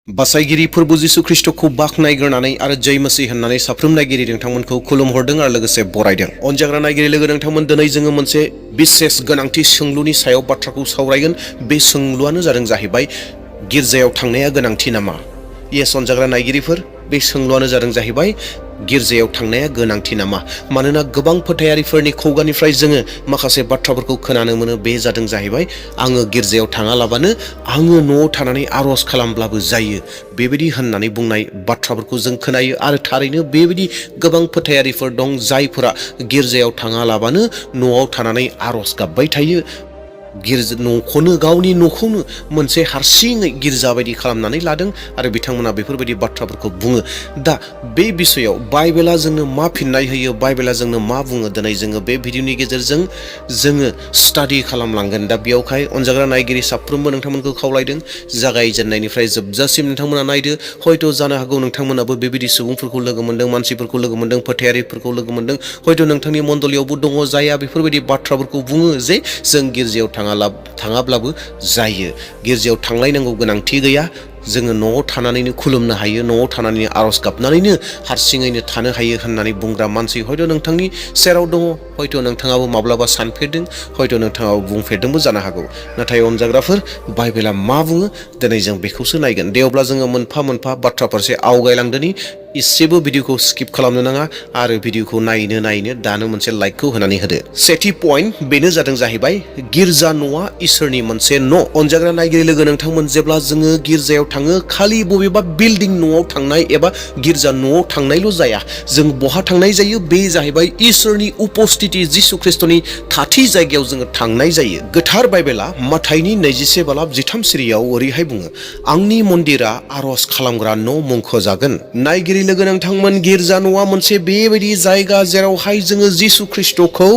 बासायगिरि फोरबो जिसु ख्रीष्टखौ बाखनायग्रोनानै आरो जय मसीह होननानै साफ्रोम नायगिरि नोंथांमोनखौ खुलुमहरदों आरो लोगोसे बरायदों। अनजाग्रा नायगिरि लोगो नोंथांमोन, दिनै जोङो मोनसे बिसेस गोनांथि सोंलुनि सायाव बाथ्राखौ सावरायगोन। बे सोंलुआनो जाहैबाय गिर्जायाव थांनाया गोनांथि नामा? येस अनजाग्रा नायगिरिफोर, बे सोंलुआनो जाहैबाय गिर्जायाव थांनाया गोनांथि नामा? मानोना गोबां फोथायारिफोरनि खुगानिफ्राय जोङो माखासे बाथ्राफोरखौ खोनानो मोनो। बे जाहैबाय आङो गिर्जायाव थाङालाबानो आङो न'आव थानानै आर'ज खालामब्लाबो जायो, बेबायदि होननानै बुंनाय बाथ्राफोरखौ जों खोनायो। आरो थारैनो बेबायदि गोबां फोथायारिफोर दं जायफोरा गिर्जायाव थाङालाबानो न'आव थानानै आर'ज गाबबाय थायो। न'खौनो गावनि न'खौनो मोनसे हारसिङै गिर्जा बायदि खालामनानै लादों आरो बिथांमोना बेफोरबायदि बाथ्राफोरखौ बुङो। दा बे बिसयाव बाइबेला जोंनो मा फिननाय होयो, बाइबेला जोंनो मा बुङो, दिनै जोङो बे भिडिअनि गेजेरजों जोङो स्टाडि खालामलांगोन। दा बेयावहाय अनजाग्रा नायगिरि साफ्रोमबो नोंथांमोनखौ खावलायदों, जागायजेननायनिफ्राय जोबजासिम नोंथांमोना नायदो। हयथ' जानो हागौ नोंथांमोनाबो बेबायदि सुबुंफोरखौ लोगो मोन्दों, मानसिफोरखौ लोगो मोन्दों, फोथायारिफोरखौ लोगो मोन्दों। हयथ' नोंथांनि मण्डलियावबो दङ जायहा बेफोरबायदि बाथ्राफोरखौ बुङो जे जों गिर्जायाव थाङाब्लाबो जायो, गिर्जायाव थांलायनांगौ गोनांथि गैया, जोङो न'आव थानानैनो खुलुमनो हायो, न'आव थानानैनो आर'ज गाबनानैनो हारसिङैनो थानो हायो होननानै बुंग्रा मानसि हयथ' नोंथांनि सेराव दङ। हयथ' नोंथाङाबो माब्लाबा सानफेरदों, हयथ' नोंथाङाबो बुंफेरदोंबो जानो हागौ। नाथाय अनजाग्राफोर, बाइबेला मा बुङो दिनै जों बेखौसो नायगोन। दे अब्ला जोङो मोनफा मोनफा बाथ्रा फारसे आवगायलांदोनि। इसेबो भिडिअखौ स्किप खालामनो नाङा आरो भिडिअखौ नायनो दानो मोनसे लाइकखौ होनानै होदो। सेथि पइन्ट बेनो जाहैबाय गिर्जा न'आ इसोरनि मोनसे न'। अनजाग्रा नायगिरि लोगो नोंथांमोन, जेब्ला जोङो गिर्जायाव थाङो, खालि बबेबा बिल्डिं न'आव थांनाय एबा गिर्जा न'आव थांनायल' जाया। जों बहा थांनाय जायो? बे जाहैबाय इसोरनि उपस्थिति, जिसु ख्रीष्टनि थाथि जायगायाव जोङो थांनाय जायो। गोथार बाइबेला माथाइनि 21:13 सिरियाव ओरैहाय बुङो, आंनि मन्दिरा आर'ज खालामग्रा न' मुंख'जागोन। नायगिरि लोगो नोंथांमोन, गिर्जा न'आ मोनसे बेबायदि जायगा जेरावहाय जोङो जिसु ख्रीष्टखौ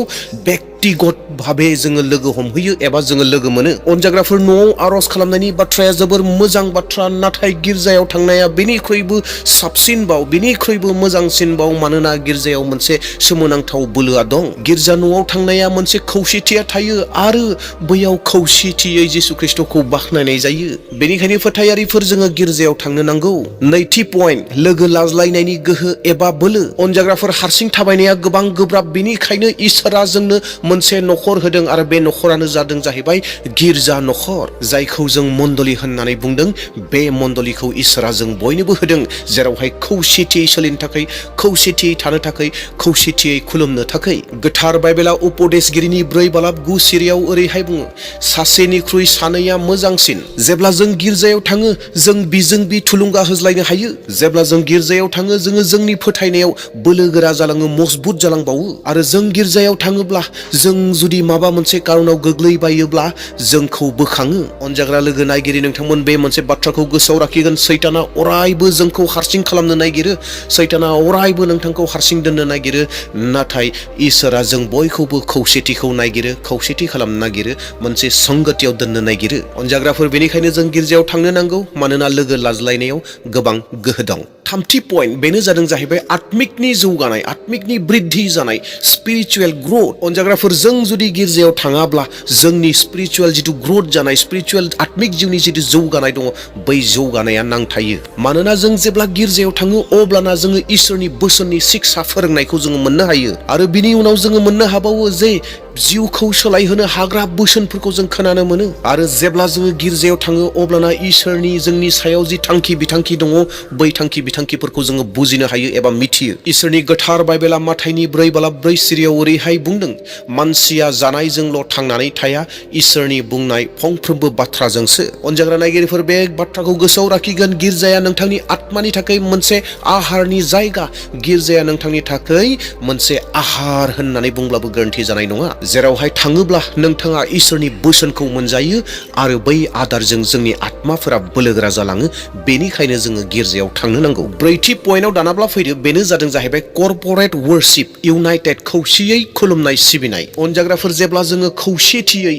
व्यक्तिगत भाबे जोङो लोगो हमहैयो एबा जोङो लोगो मोनो। अनजाग्राफोर, न'आव आर'ज खालामनायनि बाथ्राया जोबोर मोजां बाथ्रा, नाथाय गिर्जायाव थांनाया बेनिख्रुइबो साबसिनबाव, बेनिख्रुइबो मोजांसिनबाव। मानोना गिर्जायाव मोनसे सोमोनांथाव बोलोआ दं। गिर्जा न'आव थांनाया मोनसे खौसेथिया थायो आरो बैयाव खौसेथियै जिसु ख्रीष्टखौ बाखनायनाय जायो। बेनिखायनो फोथायारिफोर, जोङो गिर्जायाव थांनो नांगौ। नैथि पइन्ट, लोगो लाज्लायनायनि गोहो एबा बोलो। अनजाग्राफोर, हारसिं थाबायनाया गोबां गोब्राब, बेनिखायनो इसोरा जोंनो मोनसे न'खर होदों आरो बे न'खरानो जाहैबाय गिर्जा न'खर, जायखौ जों मण्डलि होननानै बुंदों। बे मण्डलिखौ इसोरा जों बयनोबो होदों, जेरावहाय खौसेथियै सोलिनो थाखाय, खौसेथियै थानो थाखाय, खौसेथियै खुलुमनो थाखाय। गोथार बाइबेला उपदेशगिरिनि 4:9 सिरियाव ओरैहाय बुङो, सासेनिख्रुइ सानैया मोजांसिन। जेब्ला जों गिर्जायाव थाङो, जों बिजों बि थुलुंगा होज्लायनो हायो। जेब्ला जों गिर्जायाव थाङो, जोङो जोंनि फोथायनायाव बोलो गोरा जालाङो, मजबुत जालांबावो। आरो जों गिर्जायाव थाङोब्ला जों जुदि माबा मोनसे कारनाव गोग्लैबायोब्ला जोंखौ बोखाङो। अनजाग्रा लोगो नायगिरि नोंथांमोन, बे मोनसे बाथ्राखौ गोसोआव लाखिगोन, सैताना अरायबो जोंखौ हारसिं खालामनो नागिरो, सैताना अरायबो नोंथांखौ हारसिं दोननो नागिरो। नाथाय इसोरा जों बयखौबो खौसेथिखौ नागिरो, खौसेथि खालामनो नागिरो, मोनसे संगतियाव दोननो नागिरो। अनजाग्राफोर, बेनिखायनो जों गिर्जायाव थांनो नांगौ, मानोना लोगो लाज्लायनायाव गोबां गोहो दं। थामथि पइन्ट बेनो जाहैबाय आत्मिकनि जौगानाय, आत्मिकनि बृद्धि जानाय, स्पिरिचुवेल ग्रथ। अनजाग्राफोर, जों जुदि गिर्जायाव थाङाब्ला जोंनि स्पिरिचुवेल जिथु ग्रथ जानाय, स्पिरिचुवेल आत्मिक जिउनि जिथु जौगानाय दङ, बै जौगानाया नांथायो। मानोना जों जेब्ला गिर्जायाव थाङो, अब्लाना जोङो इसोरनि बोसोननि शिक्षा फोरोंनायखौ जोङो मोननो हायो। आरो बिनि उनाव जोङो मोननो हाबावो जे जिउखौ सोलायहोनो हाग्रा बोसोनफोरखौ जों खोनानो मोनो। आरो जेब्ला जोङो गिर्जायाव थाङो, अब्लाना इसोरनि जोंनि सायाव जि थांखि बिथांखि दङ, बै थांखि बिथांखिफोरखौ जोङो बुजिनो हायो एबा मिथियो। इसोरनि गोथार बाइबेला माथाइनि 4:4 सिरियाव ओरैहाय बुंदों, मानसिया जानायजोंल' थांनानै थाया, इसोरनि बुंनाय फंफ्रोमबो बाथ्राजोंसो। अनजाग्रा नायगिरिफोर, बे बाथ्राखौ गोसोआव लाखिगोन, गिर्जाया नोंथांनि आत्मानि थाखाय मोनसे आहारनि जायगा, गिर्जाया नोंथांनि थाखाय मोनसे आहार होननानै बुंब्लाबो गोरोन्थि जानाय नङा। जेरावहाय थाङोब्ला नोंथाङा इसोरनि बोसोनखौ मोनजायो आरो बै आदारजों जोंनि आत्माफोरा बोलोगोरा जालाङो। बेनिखायनो जोङो गिर्जायाव थांनो नांगौ। ब्रैथि पइन्टआव दानाब्ला फैदो, बेनो जाहैबाय कर्परेट वर्शिप, इउनाइटेड, खौसेयै खुलुमनाय सिबिनाय। अनजाग्राफोर, जेब्ला जोङो खौसेथियै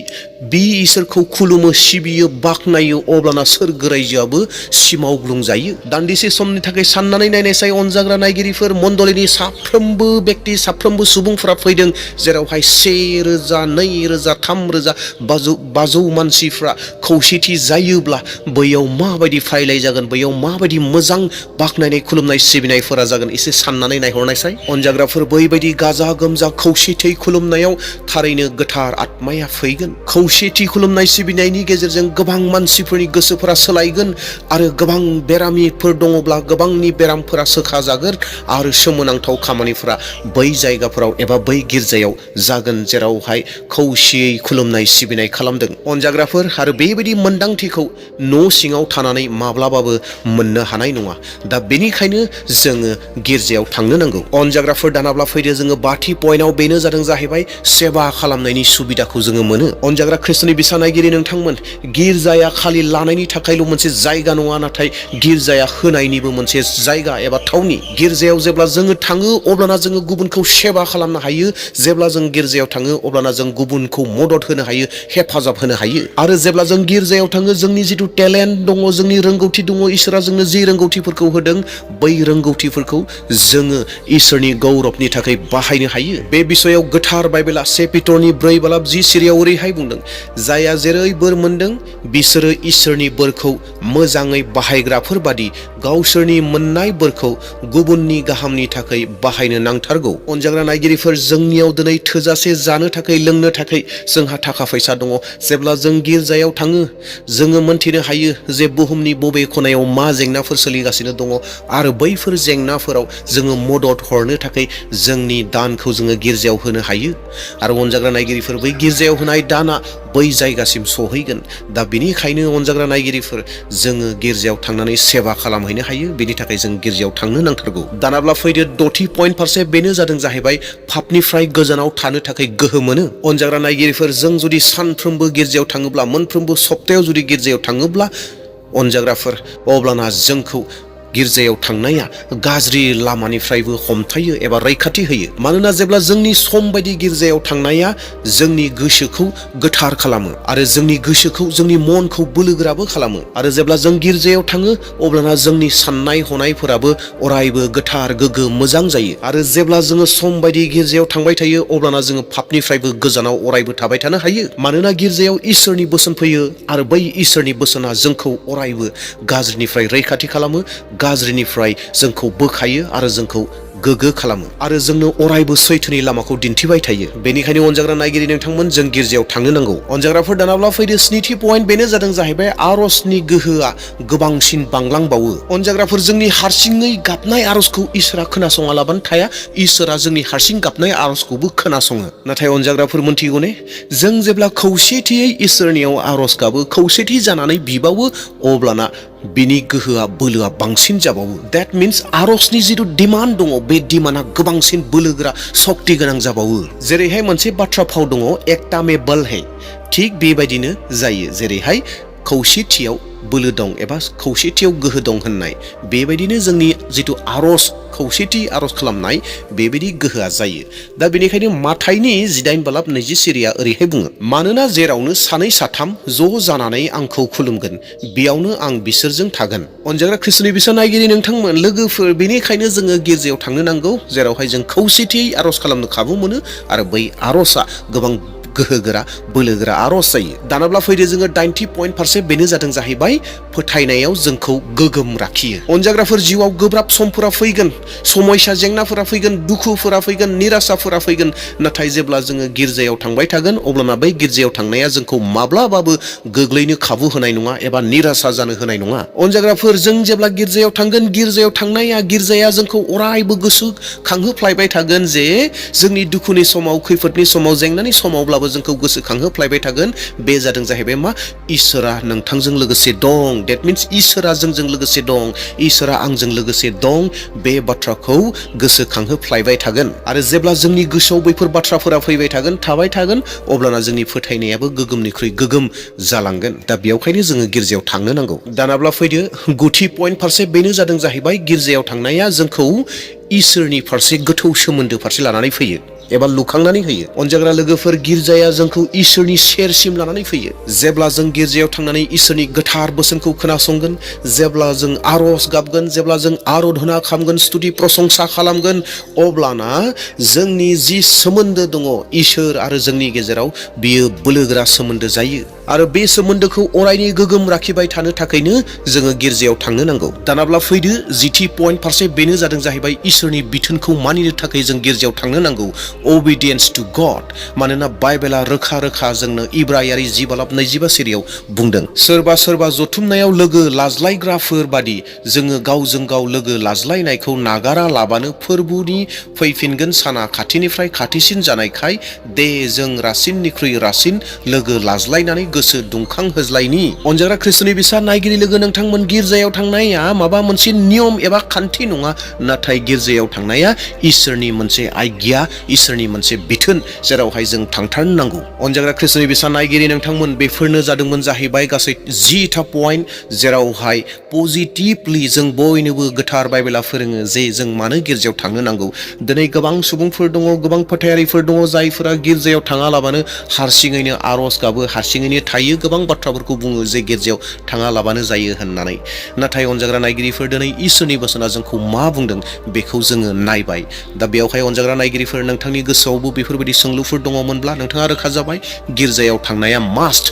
बि इसोरखौ खुलुमो, सिबियो, बाखनायो, अब्लाना सोरगो रायजोआबो सिमावग्लुंजायो। दान्दिसे समनि थाखाय साननानै नायनायसाय अनजाग्रा नायगिरिफोर, मण्डलिनि साफ्रोमबो बेक्ति, साफ्रोमबो सुबुंफोरा फैदों, जेरावहाय से रोजा 2 रोजा 3 रोजा 500 मानसिफ्रा खौसेथि जायोब्ला बैयाव माबायदि फाइलाय जागोन, बैयाव माबायदि मोजां बाख्नायनाय खुलुमनाय सिबिनायफोरा जागोन एसे साननानै नायहरनायसाय। अनजाग्राफोर, बैबायदि गाजा गोमजा खौसेथि खुलुमनायाव थारैनो गोथार आत्माया फैगोन। खौसेथि खुलुमनाय सिबिनायनि गेजेरजों गोबां मानसिफोरनि गोसोफोरा सोलायगोन आरो गोबां बेरामिफोर दङब्ला गोबांनि बेरामफोरा सोखाजागोन आरो सोमोनांथाव खामानिफोरा बै जायगाफोराव एबा बै गिर्जायाव जागोन जेरावहाय खौसेयै खुलुमनाय सिबिनाय खालामदों। अनजाग्राफोर, आरो बेबायदि मोन्दांथिखौ न' सिङाव थानानै माब्लाबाबो मोननो हानाय नङा। दा बेनिखायनो जोङो गिर्जायाव थांनो नांगौ। अनजाग्राफोर, दानाब्ला फैदो जोङो बाथि पइन्टआव बेनो जादों जाहैबाय सेवा खालामनायनि सुबिदाखौ जोङो मोनो। अनजाग्रा ख्रिस्ट'नि बिसानायगिरि नोंथांमोन, गिर्जाया खालि लानायनि थाखायल' मोनसे जायगा नङा, नाथाय गिर्जाया होनायनिबो मोनसे जायगा एबा थावनि। गिर्जायाव जेब्ला जोङो थाङो अब्लाना जोङो गुबुनखौ सेवा खालामनो हायो। जेब्ला जों गिर्जायाव थाङो अब्लाना जों गुबुनखौ मदद होनो हायो, हेफाजाब होनो हायो। आरो जेब्ला जों गिर्जायाव थाङो, जोंनि जिथु टेलेन्ट दङ, जोंनि रोंगौथि दङ, इसोरा जोंनो जि रोंगौथिफोरखौ होदों, बै रोंगौथिफोरखौ जोङो इसोरनि गौरबनि थाखाय बाहायनो हायो। बे बिसयाव गोथार बाइबेला 1 पिटरनि 4:10 सिरियाव ओरैहाय बुंदों, जायहा जेरै बोर मोनदों बिसोरो इसोरनि बोरखौ मोजाङै बाहायग्राफोर बादि गावसोरनि मोननाय बोरखौ गुबुननि गाहामनि थाखाय बाहायनो नांथारगौ। अनजाग्रा नायगिरिफोर, जोंनियाव दिनै थोजासे जानो थाखाय लोंनो थाखाय जोंहा थाखा फैसा दङ। जेब्ला जों गिर्जायाव थाङो जोङो मोनथिनो हायो जे बुहुमनि बबे खनायाव मा जेंनाफोर सोलिगासिनो दङ आरो बैफोर जेंनाफोराव जोङो मदद हरनो थाखाय जोंनि दानखौ जोङो गिर्जायाव होनो हायो। आरो अनजाग्रा नायगिरिफोर, बै गिर्जायाव होनाय दाना बै जायगासिम सहैगोन। दा बेनिखायनो अनजाग्रा नायगिरिफोर, जोङो गिर्जायाव थांनानै सेवा खालामहैनो हायो। बेनि थाखाय जों गिर्जायाव थांनो नांथारगौ। दानाब्ला फैदो 6थि पइन्ट फारसे, बेनो जादों जाहैबाय पापनिफ्राय गोजानाव थानो थाखाय गोहो मोनो। अनजाग्रा नायगिरिफोर, जों जुदि सानफ्रोमबो गिर्जायाव थाङोब्ला, मोनफ्रोमबो सप्तायाव जुदि गिर्जायाव थाङोब्ला अनजाग्राफोर, अब्लाना जोंखौ गिर्जायाव थांनाया गाज्रि लामानिफ्रायबो हमथायो एबा रैखाथि होयो। मानोना जेब्ला जोंनि सम बायदि गिर्जायाव थांनाया जोंनि गोसोखौ गोथार खालामो आरो जोंनि गोसोखौ, जोंनि मनखौ बोलोगोराबो खालामो। आरो जेब्ला जों गिर्जायाव थाङो अब्लाना जोंनि साननाय हनायफोराबो अरायबो गोथार, गोग्गो, मोजां जायो। आरो जेब्ला जोङो सम बायदि गिर्जायाव थांबाय थायो अब्लाना जोङो पापनिफ्रायबो गोजानाव अरायबो थाबाय थानो हायो। मानोना गिर्जायाव इसोरनि बोसोन फैयो आरो बै इसोरनि बोसोना जोंखौ अरायबो गाज्रिनिफ्राय रैखाथि खालामो, गाज्रिनिफ्राय जोंखौ बोखायो आरो जोंखौ गोग्गो खालामो आरो जोंनो अरायबो सैथोनि लामाखौ दिन्थिबाय थायो। बेनिखायनो अनजाग्रा नायगिरि नोंथांमोन, जों गिर्जायाव थांनो नांगौ। अनजाग्राफोर, दानाब्ला फैदो 7थि पइन्ट, बेनो जादों जाहैबाय आरजनि गोहोआ गोबांसिन बांलांबावो। अनजाग्राफोर, जोंनि हारसिङै गाबनाय आरजखौ इसोरा खोनासङालाबानो थाया, इसोरा जोंनि हारसिं गाबनाय आरजखौबो खोनासङो। नाथाय अनजाग्राफोर मोनथिगौ ने, जों जेब्ला खौसेथियै इसोरनियाव आरज गाबो, खौसेथि जानानै बिबावो, अब्लाना बिनि गोहोआ, बोलोआ बांसिन जाबावो। दैट मीन्स आरजनि जिथु डिमान्ड दङ, बे डिमान्डआ गोबांसिन बोलोगोरा, सक्ति गोनां जाबावो। जेरैहाय मोनसे बाथ्रा फाव दङ, एकता में बल है। थिग बेबायदिनो जायो। जेरैहाय खौसेथियाव बोलो दं एबा खौसेथियाव गोहो दं होननाय, बेबायदिनो जोंनि जिथु आरज, खौसेथि आरज खालामनाय, बेबायदि गोहोआ जायो। दा बेनिखायनो माथाइनि 18:20 सिरिया ओरैहाय बुङो, मानोना जेरावनो 2-3 ज' जानानै आंखौ खुलुमगोन, बेयावनो आं बिसोरजों थागोन। अनजाग्रा ख्रिस्ट'नि बिसा नायगिरि नोंथांमोन, लोगोफोर, बेनिखायनो जोङो गिर्जायाव थांनो नांगौ, जेरावहाय जों खौसेथियै आरज खालामनो खाबु मोनो आरो बै आरजआ गोबां गोहोगोरा, बोलोगोरा आरज जायो। दानाब्ला फैदो जोङो 9थि पइन्ट फारसे, बेनो जादों जाहैबाय फोथायनायाव जोंखौ गोगोम लाखियो। अनजाग्राफोर, जिउआव गोब्राब समफोरा फैगोन, समयसा जेंनाफोरा फैगोन, दुखुफोरा फैगोन, निराशाफोरा फैगोन। नाथाय जेब्ला जोङो गिर्जायाव थांबाय थागोन अब्लाना बै गिर्जायाव थांनाया जोंखौ माब्लाबाबो गोग्लैनो खाबु होनाय नङा एबा निराशा जानो होनाय नङा। अनजाग्राफोर, जों जेब्ला गिर्जायाव थांगोन, गिर्जायाव थांनाया, गिर्जाया जोंखौ अरायबो गोसो खांहोफ्लायबाय थागोन जे जोंनि दुखुनि समाव, खैफोदनि समाव, जेंनानि समावब्लाबो जोंखौ गोसोखांहोफ्लायबाय थागोन। बे जादों जाहैबाय मा, इसोरा नोंथांजों लोगोसे दं। दैट मीन्स इसोरा जोंजों लोगोसे दं, इसोरा आंजों लोगोसे दं। बे बाथ्राखौ गोसोखांहोफ्लायबाय थागोन। आरो जेब्ला जोंनि गोसोआव बैफोर बाथ्राफोरा फैबाय थागोन, थाबाय थागोन, अब्लाना जोंनि फोथायनायाबो गोगोमनिख्रुइ गोगोम जालांगोन। दा बेयावखायनो जोङो गिर्जायाव थांनो नांगौ। दानाब्ला फैदो 9थि पइन्ट फारसे, बेनो जादों जाहैबाय गिर्जायाव थांनाया जोंखौ इसोरनि फारसे गोथौ सोमोन्दो फारसे लानानै फैयो। एबा लुखांनानै होयो। अनजाग्रा लोगोफोर, गिर्जाया जोंखौ इसोरनि सेरसिम लानानै फैयो। जेब्ला जों गिर्जायाव थांनानै इसोरनि गोथार बोसोनखौ खोनासंगोन, जेब्ला जों आरज गाबगोन, जेब्ला जों आराधना खालामगोन, स्तुति प्रशंसा खालामगोन, अब्लाना जोंनि जि सोमोन्दो दङ इसोर आरो जोंनि गेजेराव, बियो बोलोगोरा सोमोन्दो जायो। आरो बे सोमोन्दोखौ अरायनि गोगोम लाखिबाय थानो थाखायनो जोङो गिर्जायाव थांनो नांगौ। दानाब्ला फैदो जिथि पइन्ट फारसे, बेनो जादों जाहैबाय इसोरनि बिथोनखौ मानिनो थाखाय जों गिर्जायाव थांनो नांगौ। अबिडियेन्स टु गड। मानोना बाइबेला रोखा रोखा जोंनो इब्रायारि 10:25 सिरियाव बुंदों, सोरबा सोरबा जथुमनायाव लोगो लाज्लायग्राफोर बादि जोङो गावजों गाव लोगो लाज्लायनायखौ नागारा लाबानो फोरबुनि फैफिनगोन साना खाथिनिफ्राय खाथिसिन जानायखाय दे जों रासिननिख्रुइ रासिन लोगो लाज्लायनानै गोसो दुंखां होज्लायनि। अनजाग्रा ख्रिस्ट'नि बिसा नायगिरि लोगो, नोंथांमोन, गिर्जायाव थांनाया माबा मोनसे नियम एबा खान्थि नङा, नाथाय गिर्जायाव थांनाया इसोरनि मोनसे आज्ञा, इसोरनि मोनसे बिथोन, जेरावहाय जों थांथारनो नांगौ। अनजाग्रा ख्रिस्ट'नि बिसा नायगिरि नोंथांमोन, बेफोरनो जादोंमोन जाहैबाय गासै 10था पइन्ट, जेरावहाय पजिटिभलि जों बयनोबो गोथार बाइबेला फोरोङो जे जों मानो गिर्जायाव थांनो नांगौ। दिनै गोबां सुबुंफोर दङ, गोबां फोथायारिफोर दङ, जायफोरा गिर्जायाव थाङालाबानो हारसिङैनो आरज गाबो, हारसिङैनो थायो, गोबां बाथ्राफोरखौ बुङो जे गिर्जायाव थाङालाबानो जायो होननानै। नाथाय अनजाग्रा नायगिरिफोर, दिनै इसोरनि बोसोना जोंखौ मा बुंदों बेखौ जोङो नायबाय। दा बेयावहाय अनजाग्रा नायगिरिफोर, नोंथांनि गोसोआवबो बेफोरबायदि सोंलुफोर दङमोनब्ला नोंथाङा रोखा जाबाय, गिर्जायाव थांनाया मास्ट,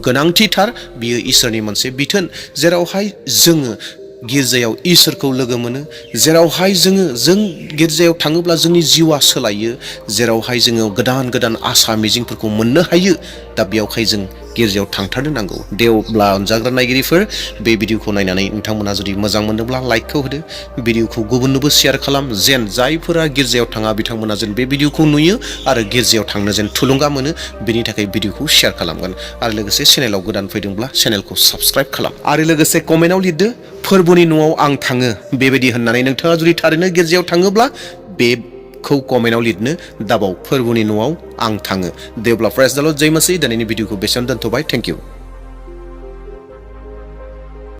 गोनांथिथार। बियो इसोरनि मोनसे बिथोन, जेरावहाय जोङो गिर्जायाव इसोरखौ लोगो मोनो, जेरावहाय जों गिर्जायाव थाङोब्ला जोंनि जिउआ सोलायो, जेरावहाय जोङो गोदान गोदान आसा मिजिंफोरखौ मोननो हायो। दा बेयावहाय जों गिर्जायाव थांथारनो नांगौ। दे अब्ला अनजाग्रा नायगिरिफोर, बे भिडिअखौ नायनानै नोंथांमोना जुदि मोजां मोनदोंब्ला लाइकखौ होदो, भिडिअखौ गुबुननोबो शेयार खालाम, जेन जायफोरा गिर्जायाव थाङा बिथांमोना जेन बे भिडिअखौ नुयो आरो गिर्जायाव थांनो जेन थुलुंगा मोनो, बेनि थाखाय भिडिअखौ शेयार खालामगोन। आरो लोगोसे चेनेलाव गोदान फैदोंब्ला चेनेलखौ साबस्क्राइब खालाम। आरो लोगोसे कमेन्टआव लिरदो, फोरबुनि न'आव आं थाङो बेबायदि होननानै। नोंथाङा जुदि थारैनो गिर्जायाव थाङोब्ला बेखौ कमेन्टआव लिरनो दाबाव, फोरबुनि न'आव आं थाङो। दे अब्ला प्रेज द लर्ड, जय मसीह। दिनैनि भिडिअखौ बेसेयावनो दोनथ'बाय। Thank you.